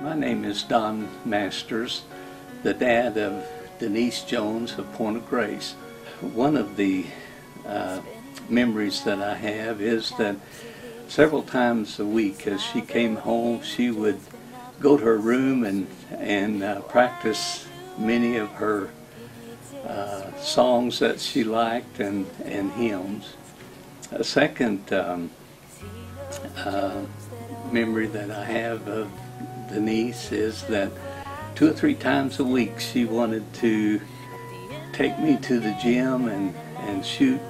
My name is Don Masters, the dad of Denise Jones of Point of Grace. One of the memories that I have is that several times a week as she came home, she would go to her room and practice many of her songs that she liked and hymns. A second memory that I have of Denise is that 2 or 3 times a week she wanted to take me to the gym and shoot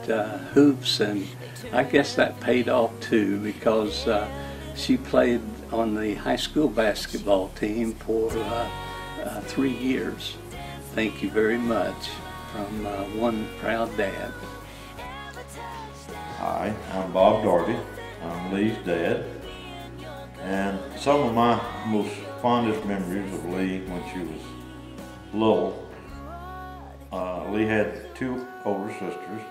hoops, and I guess that paid off too, because she played on the high school basketball team for 3 years. Thank you very much from one proud dad. Hi, I'm Bob Darby. I'm Lee's dad. And some of my most fondest memories of Lee when she was little, Lee had 2 older sisters,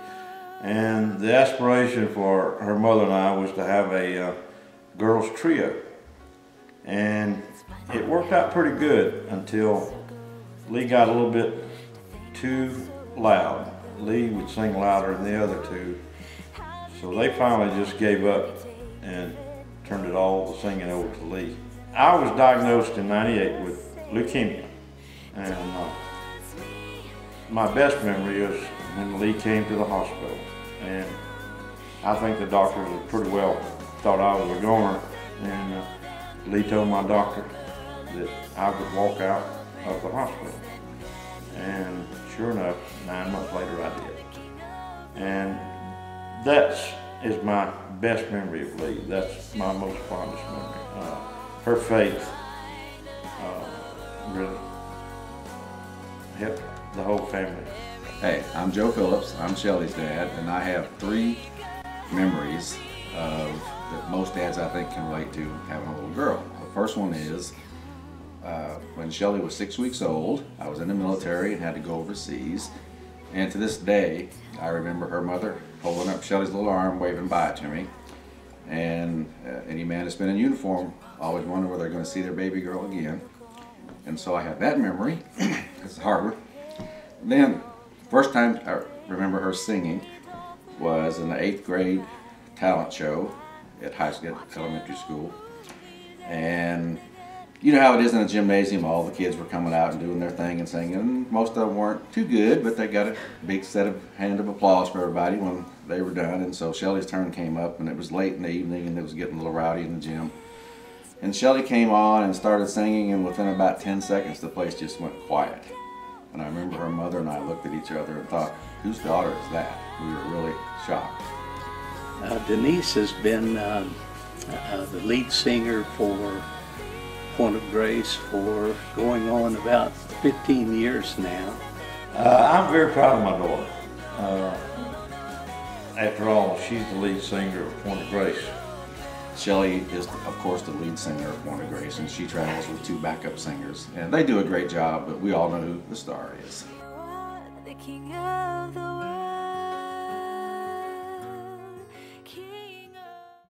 and the aspiration for her mother and I was to have a girls trio. And it worked out pretty good until Lee got a little bit too loud. Lee would sing louder than the other 2. So they finally just gave up and turned it all the singing over to Lee. I was diagnosed in '98 with leukemia, and my best memory is when Lee came to the hospital, and I think the doctors had pretty well thought I was a goner, and Lee told my doctor that I could walk out of the hospital, and sure enough, 9 months later I did. And that is my best memory of Lee. That's my most fondest memory. Her faith really helped the whole family. Hey, I'm Joe Phillips. I'm Shelly's dad, and I have 3 memories that most dads, I think, can relate to having a little girl. The first one is when Shelly was 6 weeks old. I was in the military and had to go overseas. And to this day, I remember her mother holding up Shelly's little arm, waving bye to me. And any man that's been in uniform always wonder whether they're going to see their baby girl again. And so I have that memory. It's a hard one. Then, first time I remember her singing was in the 8th grade talent show at elementary school. And you know how it is in a gymnasium, all the kids were coming out and doing their thing and singing, and most of them weren't too good, but they got a big hand of applause for everybody when they were done. And so Shelly's turn came up, and it was late in the evening, and it was getting a little rowdy in the gym. And Shelly came on and started singing, and within about 10 seconds, the place just went quiet. And I remember her mother and I looked at each other and thought, whose daughter is that? We were really shocked. Denise has been the lead singer for Point of Grace for going on about 15 years now. I'm very proud of my daughter. After all, she's the lead singer of Point of Grace. Shelly is, of course, the lead singer of Point of Grace, and she travels with 2 backup singers. And they do a great job, but we all know who the star is. The king of the world.